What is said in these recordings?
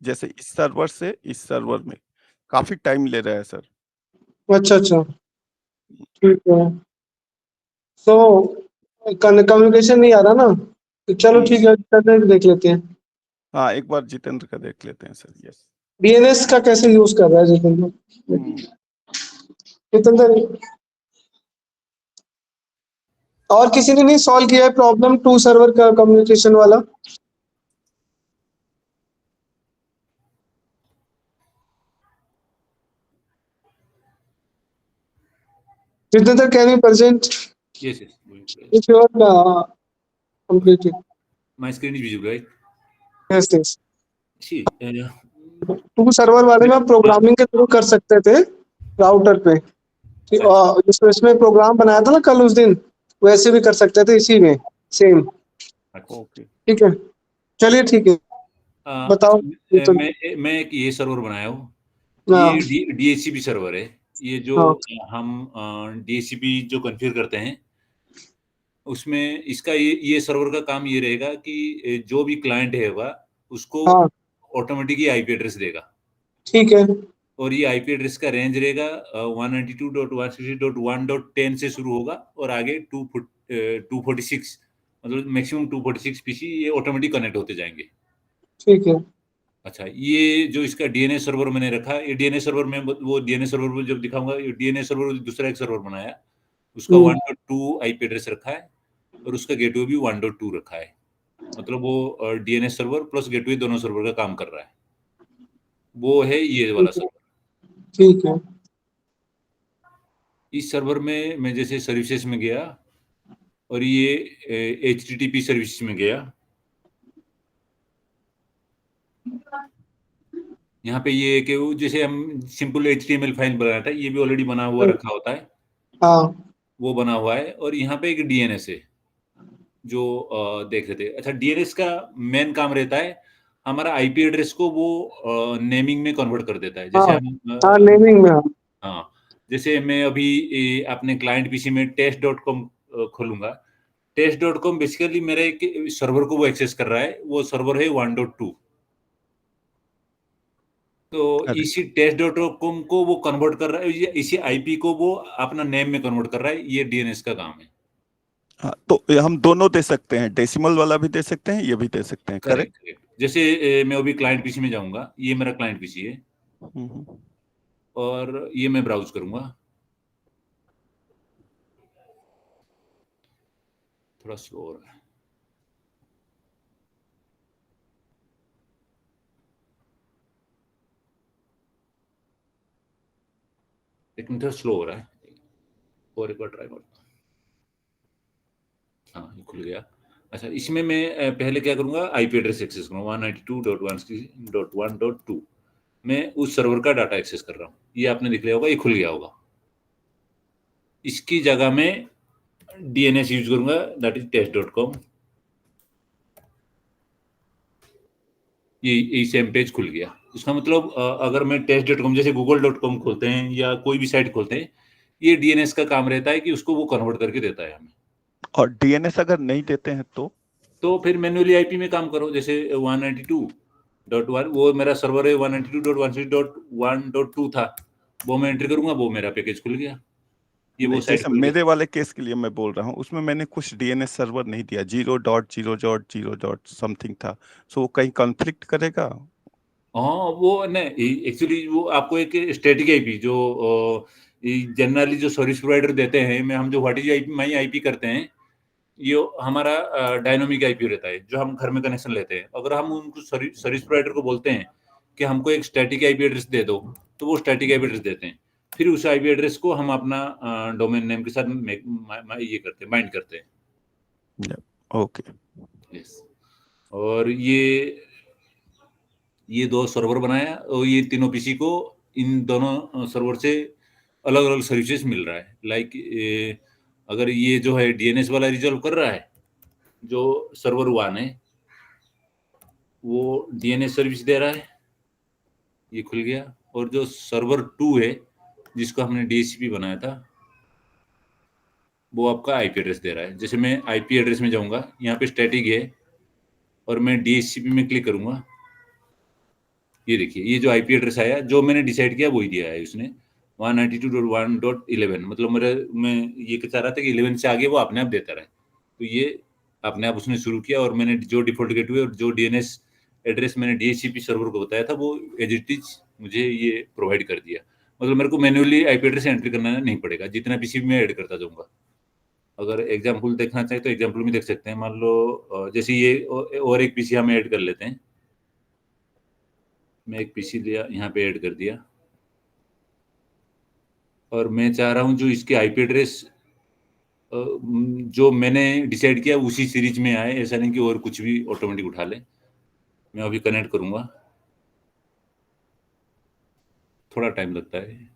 जैसे इस सर्वर से इस सर्वर में काफी टाइम ले रहा है सर। अच्छा अच्छा, ठीक है। तो कम्युनिकेशन नहीं आ रहा ना, तो चलो ठीक है, देख लेते हैं। हाँ, एक बार जितेंद्र का देख लेते हैं सर। यस। डीएनएस का कैसे यूज कर रहा है जितेंद्र? जितेंद्र, और किसी ने नहीं सॉल्व किया है प्रॉब्लम 2 सर्वर का कम्युनिकेशन वाला? Jitendra, can you present? Yes. If you are completed. My screen is visible, right? Yes, yes. See, 2 server वाले में प्रोग्रामिंग के थ्रू कर सकते थे राउटर पे, जिसमें इसमें प्रोग्राम बनाया था ना कल उस दिन, वैसे भी कर सकते थे इसी में सेम। ओके, ठीक है, चलिए ठीक है, बताओ। मैं एक ये सर्वर बनाया हूँ, हाँ, ये DHCP सर्वर है। ये जो हाँ, हम DHCP जो कॉन्फ़िगर करते हैं, उसमें इसका ये सर्वर का काम ये रहेगा कि जो भी क्लाइंट है उसको हाँ, ऑटोमेटिक ही आईपी एड्रेस देगा। ठीक है, और ये आईपी एड्रेस का रेंज रहेगा 192.168.1.10 से शुरू होगा और आगे 246, मतलब मैक्सिमम 246 पीसी ये ऑटोमेटिक कनेक्ट होते जाएंगे। ठीक है। अच्छा, ये जो इसका डीएनएस सर्वर मैंने रखा, ये डीएनएस सर्वर में वो डीएनएस सर्वर में जब दिखाऊंगा, ये डीएनएस सर्वर दूसरा एक सर्वर बनाया, उसका 1.2 आईपी एड्रेस रखा है और उसका गेटवे भी 1.2 रखा है। मतलब वो डीएनएस सर्वर प्लस गेटवे दोनों सर्वर का काम कर रहा है। वो है ये वाला सर्वर। ठीक है। इस सर्वर में मैं जैसे सर्विसेज में गया और ये HTTP सर्विसेज में गया, यहाँ पे ये कि वो जैसे हम सिंपल HTML फाइल बनाया था, ये भी ऑलरेडी बना हुआ रखा होता है। हाँ, वो बना हुआ है और यहाँ पे एक डीएनएस है जो देख रहे थे। अच्छा, डीएनएस का मेन काम रहता है हमारा आईपी एड्रेस को वो नेमिंग में कन्वर्ट कर देता है। जैसे हाँ, नेमिंग में। हाँ, जैसे मैं अभी अपने क्लाइंट पीसी में test.com खोलूंगा। test.com बेसिकली मेरे एक सर्वर को वो एक्सेस कर रहा है, वो सर्वर है 1.2। तो इसी test.com को वो कन्वर्ट कर रहा है, इसी आईपी को वो अपना नेम में कन्वर्ट कर रहा है। ये डीएनएस का काम है। हाँ, तो हम दोनों दे सकते हैं, डेसिमल वाला भी दे सकते हैं, ये भी दे सकते हैं। करेक्ट। जैसे मैं अभी क्लाइंट पीसी में जाऊंगा, ये मेरा क्लाइंट पीसी है और ये मैं ब्राउज करूंगा। थोड़ा स्लो हो रहा है, लेकिन थोड़ा स्लो हो रहा है। और एक बार ट्राई करता हूँ। हाँ, ये खुल गया। अच्छा, इसमें मैं पहले क्या करूंगा, आईपी एड्रेस एक्सेस करूंगा 192.168.1.2। मैं उस सर्वर का डाटा एक्सेस कर रहा हूँ। ये आपने देख लिया होगा, ये खुल गया होगा। इसकी जगह में डीएनएस यूज करूंगा, दैट इज test.com। ये सेम पेज खुल गया। इसका मतलब अगर मैं test.com जैसे google.com खोलते हैं या कोई भी साइट खोलते हैं, ये डीएनएस का काम रहता है कि उसको वो कन्वर्ट करके देता है हमें। और डीएनएस अगर नहीं देते हैं तो फिर मैन्युअली आईपी में काम करो। जैसे 192.1, वो मेरा सर्वर है 192.168.1.2 था, वो मैं एंट्री करूंगा, वो मेरा पैकेज खुल गया। ये वो साइट जैसे खुल मेरे गया। वाले केस के लिए मैं बोल रहा हूँ, उसमें मैंने कुछ डीएनएस सर्वर नहीं दिया, 0.0.0. समथिंग था। सो वो कहीं कॉन्फ्लिक्ट करेगा? हाँ, वो नहीं, एक्चुअली वो आपको एक स्टैटिक आईपी जो जनरली जो सर्विस प्रोवाइडर देते हैं, हम जो what is IP my IP करते हैं, ये हमारा डायनामिक आईपी रहता है जो हम घर में कनेक्शन लेते हैं। अगर हम उनको सर्विस प्रोवाइडर को बोलते हैं कि हमको एक स्टैटिक आईपी एड्रेस दे दो, तो वो स्टैटिक आईपी एड्रेस देते हैं। फिर उस आईपी एड्रेस को हम अपना डोमेन नेम के साथ ये करते हैं, बाइंड करते हैं। ओके। यस। और ये 2 सर्वर बनाया और ये तीनों पीसी को इन दोनों सर्वर से अलग अलग सर्विसेज मिल रहा है। लाइक अगर ये जो है डीएनएस वाला रिजॉल्व कर रहा है, जो सर्वर 1 है वो डीएनएस सर्विस दे रहा है, ये खुल गया। और जो सर्वर 2 है जिसको हमने डीएचसीपी बनाया था, वो आपका आईपी एड्रेस दे रहा है। जैसे मैं आईपी एड्रेस में जाऊंगा, यहाँ पे स्टैटिक है और मैं डीएचसीपी में क्लिक करूंगा, ये देखिए, ये जो आईपी एड्रेस आया, जो मैंने डिसाइड किया वही दिया है उसने, 192.1.11। मतलब मैं ये चाह रहा था कि 11 से आगे वो अपने आप देता रहे, तो ये अपने आप उसने शुरू किया, और मैंने जो डिफॉल्ट गेटवे और जो डीएनएस एड्रेस मैंने डीएचसीपी सर्वर को बताया था, वो एज इट इज मुझे ये प्रोवाइड कर दिया। मतलब मेरे को मैन्युअली आईपी एड्रेस एंट्री करना नहीं पड़ेगा, जितना पीसी में ऐड करता जाऊंगा। अगर एग्जाम्पल देखना चाहे तो एग्जाम्पल में देख सकते हैं। मान लो जैसे ये और एक पीसी हम ऐड कर लेते हैं। मैं एक पीसी लिया, यहाँ पे ऐड कर दिया, और मैं चाह रहा हूँ जो इसके आईपी एड्रेस जो मैंने डिसाइड किया उसी सीरीज में आए, ऐसा नहीं कि और कुछ भी ऑटोमेटिक उठा ले। मैं अभी कनेक्ट करूंगा, थोड़ा टाइम लगता है।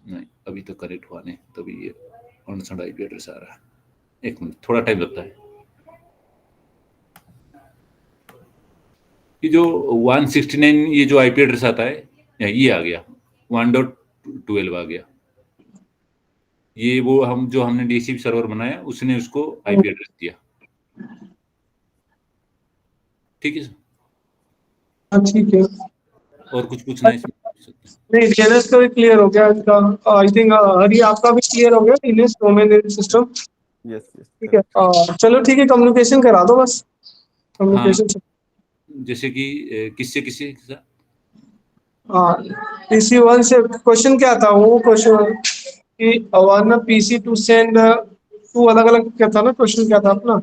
नहीं, अभी तो कनेक्ट हुआ नहीं, तभी ये अनसंड आईपी एड्रेस आ रहा है। एक मिनट, थोड़ा टाइम लगता है। ये जो 169 ये जो आईपी एड्रेस आता है, ये आ गया 1.12 आ गया। ये वो हमने डीएचसीपी सर्वर बनाया, उसने उसको आईपी एड्रेस दिया। ठीक है सर? हाँ ठीक है। और कुछ पूछना है इसमें? नहीं, डीएनएस का भी क्लियर हो गया इसका। आई थिंक हरी आपका भी क्लियर हो गया DNS domain system. Yes yes, ठीक है, चलो ठीक है, कम्युनिकेशन करा दो बस। हाँ, कम्युनिकेशन जैसे कि किससे किससे सर? हाँ, पीसी वन से क्वेश्चन क्या था, वो क्वेश्चन कि one PC to send to, अलग अलग क्या था ना, क्वेश्चन क्या था अपना?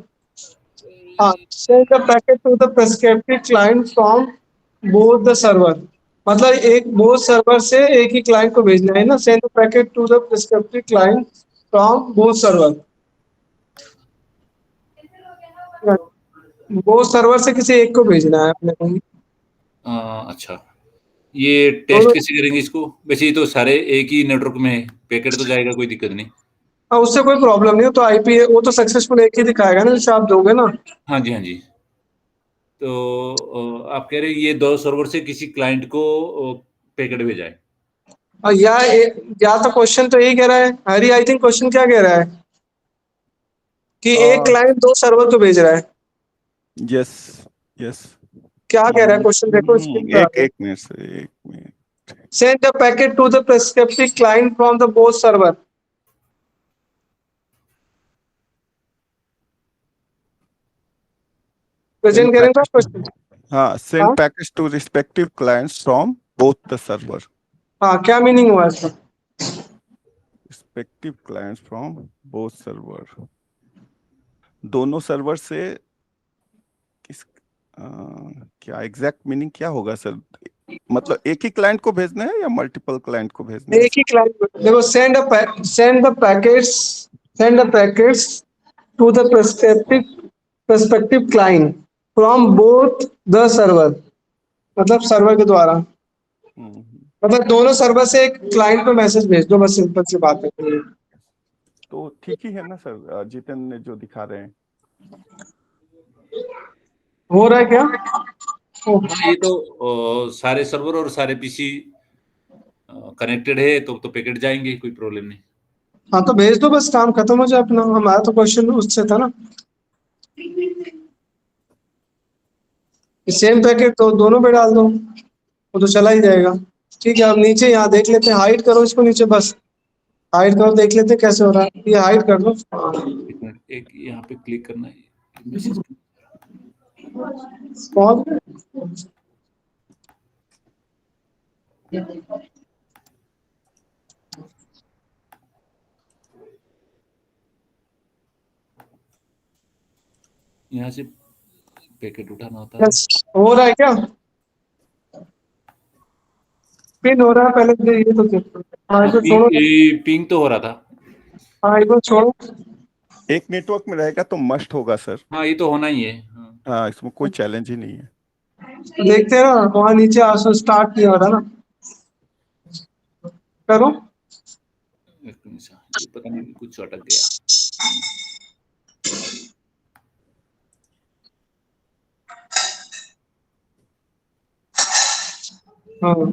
हाँ, send the packet to the prescriptive client from both the server. मतलब एक बोथ सर्वर से एक ही क्लाइंट को भेजना है ना, send the packet to the prescriptive client from both server. Both server से किसी एक को भेजना है अपने को। अच्छा, ये टेस्ट कैसे करेंगे इसको? वैसे ये तो सारे एक ही नेटवर्क में है, पैकेट तो जाएगा, कोई दिक्कत नहीं। हाँ, उससे कोई प्रॉब्लम नहीं है, तो आईपी वो तो सक्सेसफुल एक ही दिखाएगा ना, जैसे आप दोगे ना। हाँ जी, हाँ जी। तो आप कह रहे हैं ये दो सर्वर से किसी क्लाइंट को पैकेट भेजा है? या तो क्वेश्चन तो यही कह रहा है हरी, आई थिंक क्वेश्चन क्या कह रहा है कि एक क्लाइंट दो सर्वर को भेज रहा है। यस यस, क्या कह रहा है क्वेश्चन, देखो इसके एक मिनट से, एक minute. Send the packet to the prescriptive client from the both server. Present करेंगे क्वेश्चन। हाँ, send package to respective clients from both the server. हाँ, क्या मीनिंग हुआ इसका? Respective clients from both server, दोनों सर्वर से किस क्या एग्जैक्ट मीनिंग क्या होगा सर? मतलब एक ही क्लाइंट को भेजना है या मल्टीपल क्लाइंट को भेजना है? एक ही क्लाइंट, देखो send the packets to the prospective client from both the server. मतलब सर्वर के द्वारा, मतलब दोनों सर्वर से एक क्लाइंट को मैसेज भेज दो, बस सिंपल सी बात है। तो ठीक ही है ना सर, जितन ने जो दिखा रहे हैं। हो रहा है क्या? हाँ, ये तो सारे सर्वर और सारे पीसी कनेक्टेड है, तो पैकेट जाएंगे, कोई प्रॉब्लम नहीं। हाँ, तो भेज दो, बस काम खत्म हो जाए अपना। हमारा तो क्वेश्चन उससे था ना, सेम पैकेट तो दोनों पे डाल दो, वो तो चला ही जाएगा। ठीक है, अब नीचे यहाँ देख लेते हैं, हाइड करो इसको नीचे, बस हाइड करो, देख लेते हैं कैसे हो रहा है। ये हाइड कर दो। एक मिनट, एक यहाँ पे क्लिक करना है, मैसेज। यहाँ से पैकेट उठाना होता है। हो रहा है क्या? पिन हो रहा है, पहले ये तो देखो। हाँ, इसको छोड़ो। पिंग तो हो रहा था। हाँ, इसको छोड़ो। एक नेटवर्क में रहेगा तो मस्ट होगा सर। हाँ, ये तो होना ही है। हाँ, इसमें कोई चैलेंज ही नहीं है। देखते हैं ना, वहाँ नीचे आसो स्टार्ट नहीं हो रहा ना, करो। एक मिनट, ये पता नहीं कुछ अटक गया। हाँ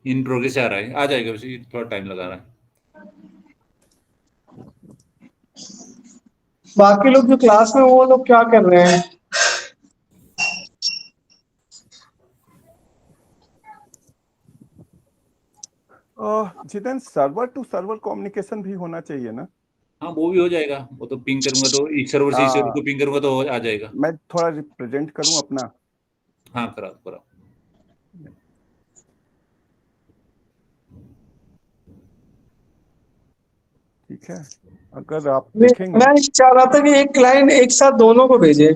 इन प्रोग्रेस आ रहा है, आ जाएगा, वैसे थोड़ा टाइम लगा रहा है। बाकी लोग जो क्लास में वो लोग क्या कर रहे हैं? Jitendra, server to server communication भी होना चाहिए ना? हाँ, वो भी हो जाएगा, वो तो पिंग करूंगा तो इस सर्वर से इस सर्वर को पिंग करूंगा तो आ जाएगा। मैं थोड़ा रिप्रेजेंट करूं अपना। हाँ, करा करा। ठीक है, अगर आप मैं देखेंगे। मैं चाह रहा था कि एक क्लाइंट एक साथ दोनों को भेजे,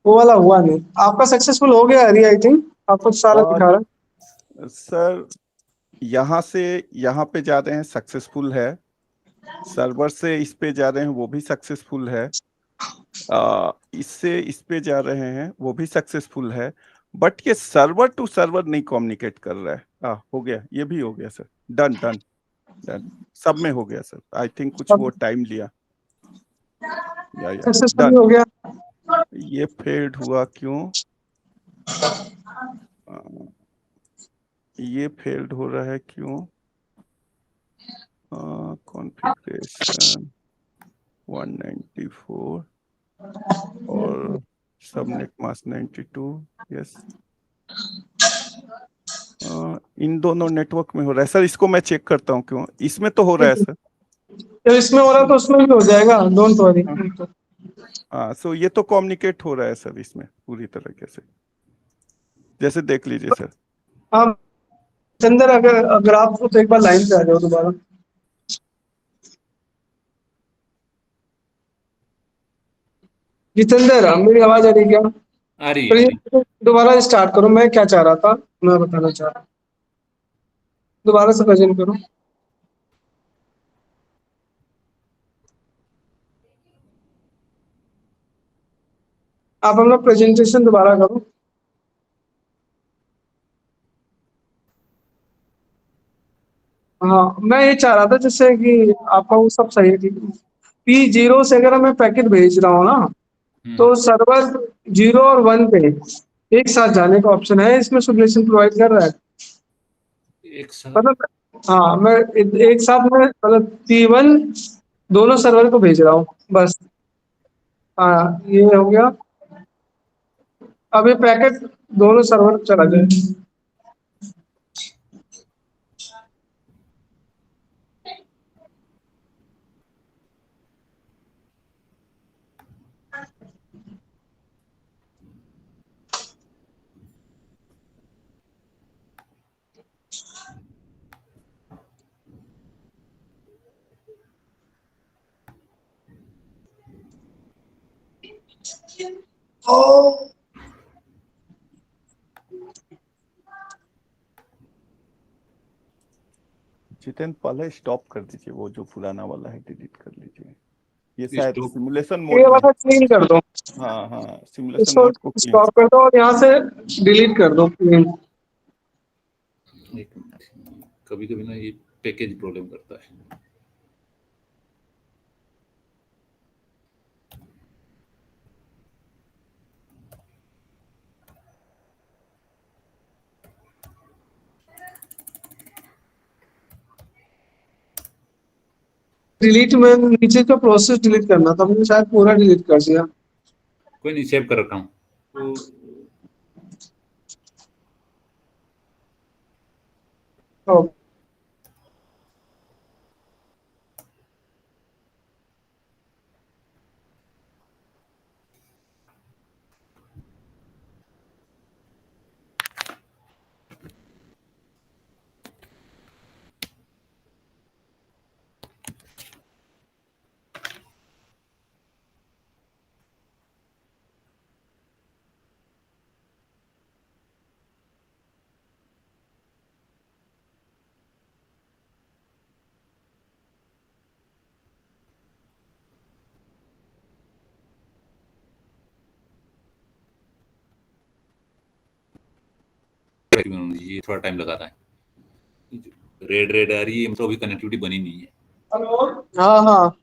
वो वाला हुआ नहीं। आपका सक्सेसफुल हो गया हरी, आई थिंक आपको सारा दिखा रहा है। सर, यहाँ से यहाँ पे जा रहे हैं, सक्सेसफुल है। सर्वर से इस पे जा रहे हैं, वो भी सक्सेसफुल है। इससे इस पे जा रहे हैं, वो भी सक्सेसफुल है। बट ये सर्वर टू सर्वर नहीं कम्युनिकेट कर रहा है। हो गया, ये भी हो गया सर। डन डन डन, सब में हो गया सर। आई थिंक कुछ वो टाइम लिया। या सक्सेसफुल डन। हो गया। ये फेल्ड हुआ क्यों? आ, ये फेल्ड हो रहा है क्यों? कॉन्फ़िगरेशन 194 और सबनेट मास्क 92। यस, इन दोनों नेटवर्क में हो रहा है सर। इसको मैं चेक करता हूँ क्यों। इसमें तो हो रहा है सर। जब इसमें हो रहा है तो उसमें भी हो जाएगा, डोंट वरी। हाँ, सो ये तो कम्युनिकेट हो रहा है सर इसमें पूरी तरीके से। जैसे देख लीजिए सर। हाँ चंदर, अगर अगर आप तो एक बार लाइन पे आ जाओ दोबारा। जितेंद्र, मेरी आवाज आ रही है क्या? आ रही है, आ रही प्लीज दोबारा स्टार्ट करो। मैं क्या चाह रहा था, मैं बताना चाह रहा, दोबारा से प्रेजेंट करो। आप अपना प्रेजेंटेशन दोबारा करो। हाँ, मैं ये चाह रहा था जैसे कि आपका वो सब सही है, ठीक है। P0 से अगर मैं पैकेट भेज रहा हूँ ना, है। तो सर्वर 0 और 1 पे एक साथ जाने का ऑप्शन है, इसमें सोल्यूशन प्रोवाइड कर रहा है। एक साथ मतलब हाँ, मैं एक साथ में मतलब P1 दोनों सर्वर को भेज रहा हूँ बस। हाँ, ये हो गया। अब ये पैकेट दोनों सर्वर पे चला जाए। ओ जितेंद्र, पहले स्टॉप कर दीजिए, वो जो पुराना वाला है डिलीट कर लीजिए। ये शायद स्टॉप। सिमुलेशन ये मोड में। वाला क्लीन कर दो, हाँ हाँ, सिमुलेशन इसको मोड को क्लीन। स्टॉप कर दो और यहाँ से डिलीट कर दो clean। एक मिनट, कभी कभी ना ये पैकेज प्रॉब्लम करता है। डिलीट में नीचे का प्रोसेस डिलीट करना था, मैंने शायद पूरा डिलीट कर दिया। कोई नहीं, सेव कर रखा हूँ तो। ओ, ये थोड़ा टाइम लगाता है। रेड आ रही है, मतलब अभी कनेक्टिविटी बनी नहीं है। हाँ हाँ,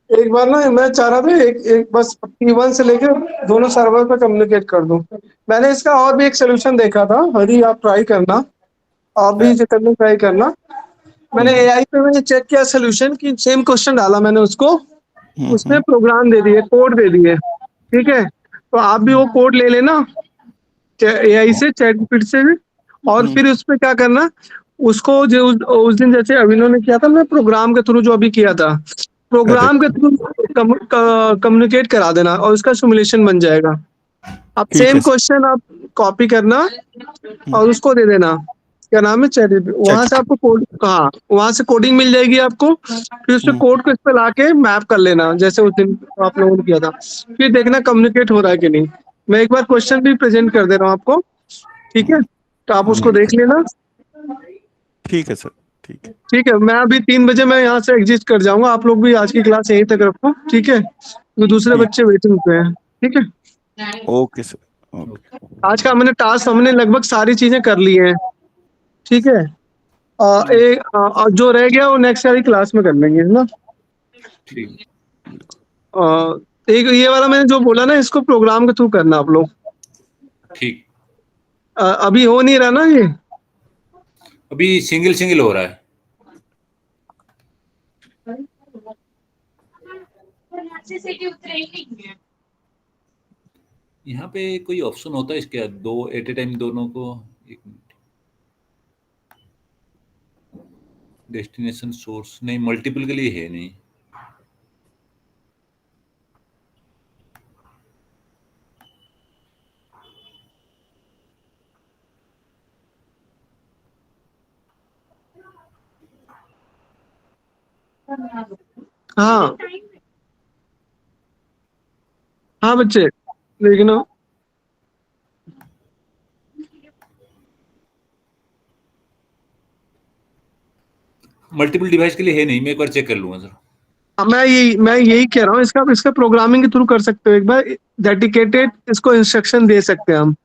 एक बार ना मैं चाह रहा था एक बस P1 से लेकर दोनों सर्वर पे कम्युनिकेट कर दूं। मैंने इसका और भी एक सोल्यूशन देखा था, हरी आप ट्राई करना, आप भी ये करने ट्राई करना। मैंने AI पे मैंने चेक किया सोल्यूशन की, सेम क्वेश्चन डाला मैंने उसको, उसने प्रोग्राम दे दिए, कोड दे दिए, ठीक है। तो आप भी वो कोड ले लेना AI से, चैटजीपीटी से भी, और फिर उसमें क्या करना, उसको जो उस दिन जैसे अभिनव ने किया था ना, प्रोग्राम के थ्रू जो अभी किया था, प्रोग्राम के थ्रू कम्युनिकेट करा देना और उसका सिमुलेशन बन जाएगा। आप ठीक सेम है सर। क्वेश्चन आप कॉपी करना और उसको दे देना, क्या नाम है, चैटजीपीटी, वहां से आपको कोड, हाँ वहां से कोडिंग मिल जाएगी आपको। फिर उससे कोड को इस पे लाके मैप कर लेना, जैसे उस दिन आप लोगों ने किया था। फिर देखना कम्युनिकेट हो रहा है कि नहीं। मैं एक बार क्वेश्चन भी प्रेजेंट कर दे रहा हूँ आपको, ठीक है, तो आप उसको देख लेना। ठीक है सर, ठीक है। ठीक है, मैं अभी 3 बजे मैं यहाँ से एग्जिट कर जाऊंगा, आप लोग भी आज की क्लास यहीं तक रखो, ठीक है, तो दूसरे ठीक। बच्चे वेटिंग पे हैं, ठीक है। Okay sir, okay. आज का हमने टास्क, हमने लगभग सारी चीजें कर ली हैं, ठीक है। जो रह गया वो नेक्स्ट वाली क्लास में कर लेंगे, है ना। ठीक। एक ये वाला मैंने जो बोला ना, इसको प्रोग्राम के थ्रू करना आप लोग। ठीक। अभी हो नहीं रहा ना ये, अभी सिंगल हो रहा है। यहाँ पे कोई ऑप्शन होता है इसके, दो एट ए टाइम दोनों को, एक मिनट, डेस्टिनेशन सोर्स नहीं, मल्टीपल के लिए है नहीं। हाँ हाँ बच्चे, लेकिन मल्टीपल डिवाइस के लिए है नहीं, मैं एक बार चेक कर लूंगा सर। मैं यही कह रहा हूँ, इसका प्रोग्रामिंग के थ्रू कर सकते हो एक बार, डेडिकेटेड इसको इंस्ट्रक्शन दे सकते हैं हम,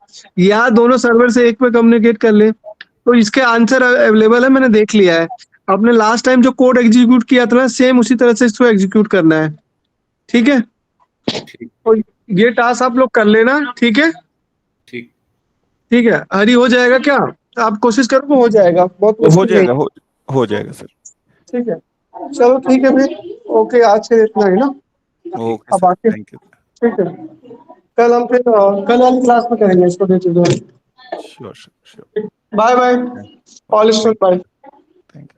या दोनों सर्वर से एक पे कम्युनिकेट कर ले, तो इसके आंसर अवेलेबल है, मैंने देख लिया है। आपने लास्ट टाइम जो कोड एग्जीक्यूट किया था ना, सेम उसी तरह से इसको एग्जीक्यूट करना है, ठीक है। ठीक। तो ये टास्क आप लोग कर लेना, ठीक है। ठीक। ठीक है, हरी हो जाएगा क्या, आप कोशिश करो, हो जाएगा, बहुत हो मुश्किल नहीं। जाएगा, हो जाएगा सर। ठीक है, चलो ठीक है फिर, ओके, आज के इतना ही ना, ओके अब सर, आके, थैंक यू। ठीक है, कल हम फिर कल वाली क्लास में करेंगे इसको, दे दीजिए। Sure sure sure. Bye bye, all student, bye.